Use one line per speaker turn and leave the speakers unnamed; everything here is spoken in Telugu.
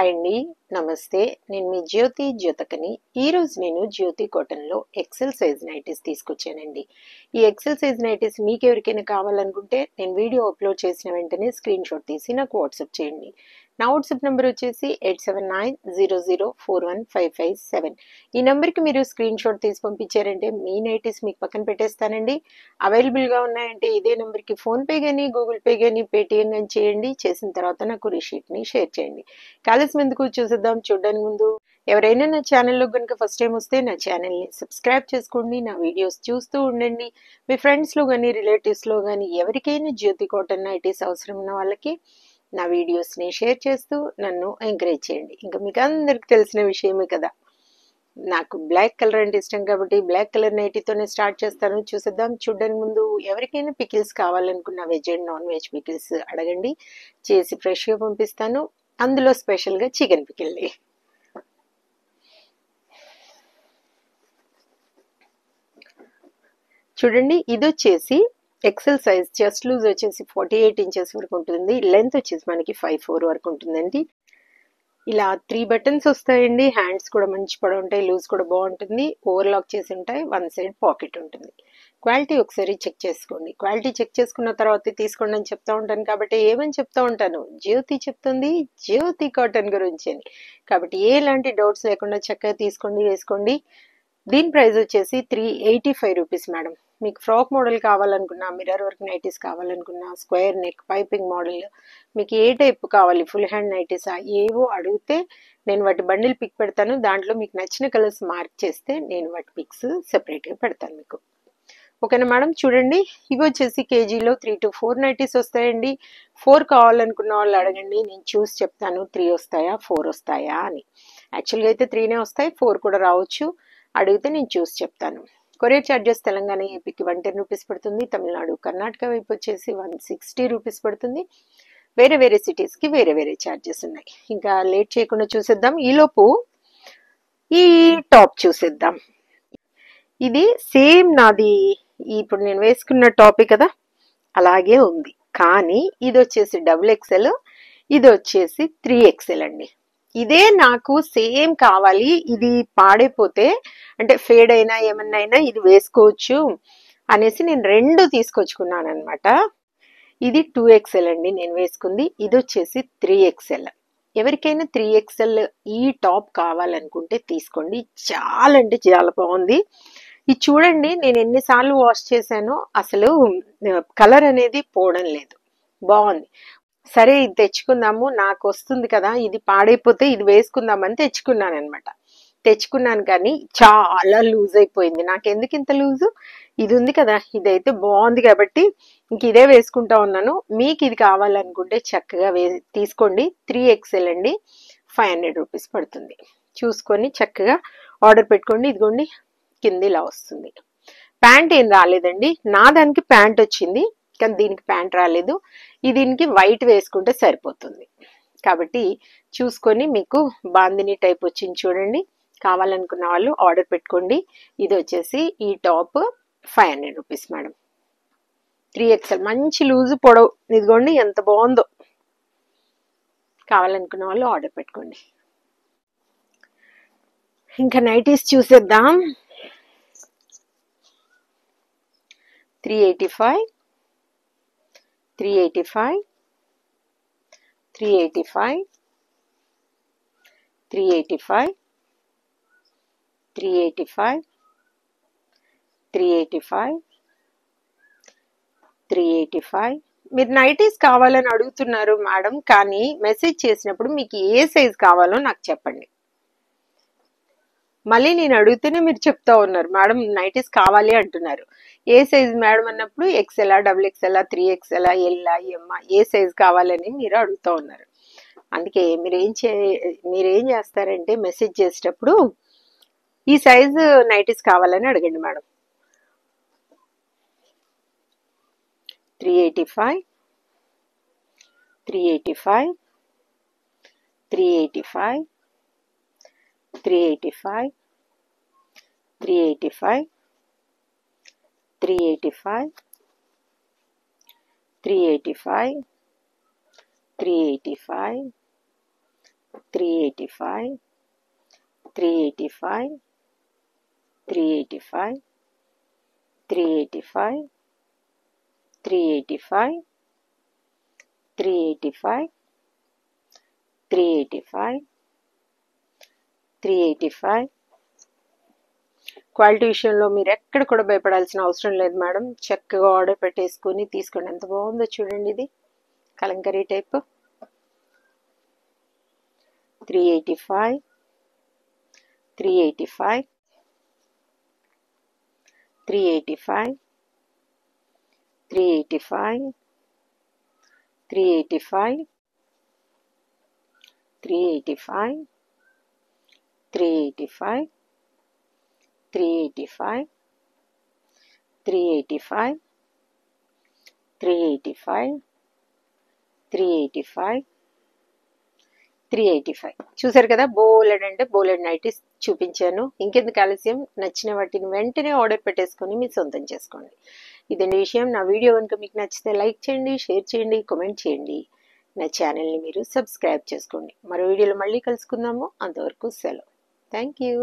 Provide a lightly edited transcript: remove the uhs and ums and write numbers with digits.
హాయ్ అండి, నమస్తే. నేను మీ జ్యోతకని. ఈరోజు నేను జ్యోతి కాటన్లో ఎక్సెల్ సైజ్ నైటీస్ తీసుకొచ్చానండి. ఈ ఎక్సెల్ సైజ్ నైటీస్ మీకు ఎవరికైనా కావాలనుకుంటే నేను వీడియో అప్లోడ్ చేసిన వెంటనే స్క్రీన్ షాట్ తీసి నాకు వాట్సాప్ చేయండి. నా వాట్సాప్ నెంబర్ వచ్చేసి 8790041557. ఈ నెంబర్కి మీరు స్క్రీన్ షాట్ తీసి పంపించారంటే మీ నైటీస్ మీకు పక్కన పెట్టేస్తానండి. అవైలబుల్గా ఉన్నాయంటే ఇదే నెంబర్కి ఫోన్పే కానీ గూగుల్ పే కానీ పేటిఎం కానీ చేయండి. చేసిన తర్వాత నాకు రిషీట్ని షేర్ చేయండి. కాలేజ్ ఎందుకు చూసేద్దాం. చూడడానికి ముందు ఎవరైనా నా ఛానల్లో కనుక ఫస్ట్ టైం వస్తే నా ఛానల్ని సబ్స్క్రైబ్ చేసుకోండి. నా వీడియోస్ చూస్తూ ఉండండి. మీ ఫ్రెండ్స్లో కానీ రిలేటివ్స్లో కానీ ఎవరికైనా జ్యోతి కాటన్ నైటీస్ అవసరం ఉన్న వాళ్ళకి నా వీడియోస్ని షేర్ చేస్తూ నన్ను ఎంకరేజ్ చేయండి. ఇంకా మీకు అందరికి తెలిసిన విషయమే కదా, నాకు బ్లాక్ కలర్ అంటే ఇష్టం కాబట్టి బ్లాక్ కలర్ నైటీతోనే స్టార్ట్ చేస్తాను. చూసేద్దాం. చూడడానికి ముందు ఎవరికైనా పికిల్స్ కావాలనుకున్న veg and non veg pickles అడగండి, చేసి ఫ్రెష్గా పంపిస్తాను. అందులో స్పెషల్గా చికెన్ పికిల్. చూడండి, ఇది వచ్చేసి ఎక్సెల్ సైజ్. చెస్ట్ లూజ్ వచ్చేసి 48 ఇంచెస్ వరకు ఉంటుంది. లెంత్ వచ్చేసి మనకి 5'4" వరకు ఉంటుందండి. ఇలా 3 బటన్స్ వస్తాయండి. హ్యాండ్స్ కూడా మంచి పొడవు ఉంటాయి. లూజ్ కూడా బాగుంటుంది. ఓవర్లాక్ చేసి ఉంటాయి. వన్ సైడ్ పాకెట్ ఉంటుంది. క్వాలిటీ ఒకసారి చెక్ చేసుకోండి. క్వాలిటీ చెక్ చేసుకున్న తర్వాత తీసుకోండి అని చెప్తా ఉంటాను. కాబట్టి ఏమని చెప్తా ఉంటాను, జ్యోతి చెప్తుంది జ్యోతి కాటన్ గురించి అని. కాబట్టి ఎలాంటి డౌట్స్ లేకుండా చక్కగా తీసుకోండి, వేసుకోండి. దీని ప్రైస్ వచ్చేసి 385 రూపీస్ మేడం. మీకు ఫ్రాక్ మోడల్ కావాలనుకున్నా, మిర్రర్ వర్క్ నైటీస్ కావాలనుకున్నా, స్క్వేర్ నెక్ పైపింగ్ మోడల్, మీకు ఏ టైప్ కావాలి, ఫుల్ హ్యాండ్ నైటీసా, ఏవో అడిగితే నేను వాటి బండిల్ పిక్ పెడతాను. దాంట్లో మీకు నచ్చిన కలర్స్ మార్క్ చేస్తే నేను వాటి పిక్స్ సెపరేట్గా పెడతాను మీకు. ఓకేనా మేడం. చూడండి, ఇవి వచ్చేసి కేజీలో 3 to 4 నైటీస్ వస్తాయండి. 4 కావాలనుకున్న వాళ్ళు అడగండి, నేను చూసి చెప్తాను 3 వస్తాయా 4 వస్తాయా అని. యాక్చువల్గా అయితే 3నే వస్తాయి, 4 కూడా రావచ్చు. అడిగితే నేను చూసి చెప్తాను. కొరియర్ ఛార్జెస్ తెలంగాణ ఏపీకి 110 రూపీస్ పడుతుంది. తమిళనాడు కర్ణాటక వైపు వచ్చేసి 160 రూపీస్ పడుతుంది. వేరే వేరే సిటీస్కి వేరే వేరే ఛార్జెస్ ఉన్నాయి. ఇంకా లేట్ చేయకుండా చూసేద్దాం. ఈలోపు ఈ టాప్ చూసేద్దాం. ఇది సేమ్ నాది ఇప్పుడు నేను వేసుకున్న టాపే కదా, అలాగే ఉంది. కానీ ఇది వచ్చేసి XXL, ఇది వచ్చేసి 3XL అండి. ఇదే నాకు సేమ్ కావాలి. ఇది పాడైపోతే అంటే ఫేడ్ అయినా ఏమన్నా అయినా ఇది వేసుకోవచ్చు అనేసి నేను 2 తీసుకొచ్చుకున్నాను అనమాట. ఇది 2XL అండి నేను వేసుకుంది. ఇది వచ్చేసి 3XL. ఎవరికైనా 3XL ఈ టాప్ కావాలనుకుంటే తీసుకోండి. చాలా అంటే చాలా బాగుంది. ఇది చూడండి, నేను ఎన్నిసార్లు వాష్ చేశానో అసలు కలర్ అనేది పోవడం లేదు. బాగుంది. సరే ఇది తెచ్చుకుందాము, నాకు వస్తుంది కదా, ఇది పాడైపోతే ఇది వేసుకుందామని తెచ్చుకున్నాను అనమాట. తెచ్చుకున్నాను కానీ చాలా లూజ్ అయిపోయింది. నాకెందుకు ఇంత లూజు, ఇది ఉంది కదా, ఇదైతే బాగుంది కాబట్టి ఇంక ఇదే వేసుకుంటా ఉన్నాను. మీకు ఇది కావాలనుకుంటే చక్కగా తీసుకోండి. 3XL అండి, 500 రూపీస్ పడుతుంది. చూసుకొని చక్కగా ఆర్డర్ పెట్టుకోండి. ఇదిగోండి, కింద ఇలా వస్తుంది. ప్యాంట్ ఏం రాలేదండి. నా దానికి ప్యాంట్ వచ్చింది కానీ దీనికి ప్యాంట్ రాలేదు. దీనికి వైట్ వేసుకుంటే సరిపోతుంది. కాబట్టి చూసుకొని మీకు బాందిని టైప్ వచ్చింది చూడండి. కావాలనుకున్న వాళ్ళు ఆర్డర్ పెట్టుకోండి. ఇది వచ్చేసి ఈ టాప్ 500 రూపీస్ మేడం. 3XL మంచి లూజు పొడవు. ఇదిగోండి ఎంత బాగుందో. కావాలనుకున్న వాళ్ళు ఆర్డర్ పెట్టుకోండి. ఇంకా నైటీస్ చూసేద్దాం. 385, 385, 385, 385, 385, 385, 385. మీరు నైటీస్ కావాలని అడుగుతున్నారు మేడం, కానీ మెసేజ్ చేసినప్పుడు మీకు ఏ సైజ్ కావాలో నాకు చెప్పండి. మళ్ళీ నేను అడిగితేనే మీరు చెప్తా ఉన్నారు మేడం నైటీస్ కావాలి అంటున్నారు. ఏ సైజ్ మేడం అన్నప్పుడు XL, XXL, 3XL, L, M, ఏ సైజ్ కావాలని మీరు అడుగుతూ ఉన్నారు. అందుకే మీరేం చేస్తారంటే మెసేజ్ చేసేటప్పుడు ఈ సైజు నైటీస్ కావాలని అడగండి మేడం. 385, 385, 385, 385, 385, 385, 385, 385, 385, 385, 385, 385, 385, 385, 385, 385. క్వాలిటీ విషయంలో మీరు ఎక్కడ కూడా భయపడాల్సిన అవసరం లేదు మేడం. చక్కగా ఆర్డర్ పెట్టేసుకుని తీసుకోండి. ఎంత బాగుందో చూడండి, ఇది కలంకరీ టైప్. 385, 385, 385, 385, 385, 385, 385, 385, 385, 385, 385, 385. చూసారు కదా, బోలెడ్ అంటే బోలెడ్ నైటీస్ చూపించాను. ఇంకెందుకు ఆలస్యం, నచ్చిన వాటిని వెంటనే ఆర్డర్ పెట్టేసుకొని మీ సొంతం చేసుకోండి. ఇదండి విషయం. నా వీడియో కనుక మీకు నచ్చితే లైక్ చేయండి, షేర్ చేయండి, కామెంట్ చేయండి. నా ఛానల్ని మీరు సబ్స్క్రైబ్ చేసుకోండి. మరో వీడియోలో మళ్ళీ కలుసుకుందాము. అంతవరకు సెలవు. Thank you.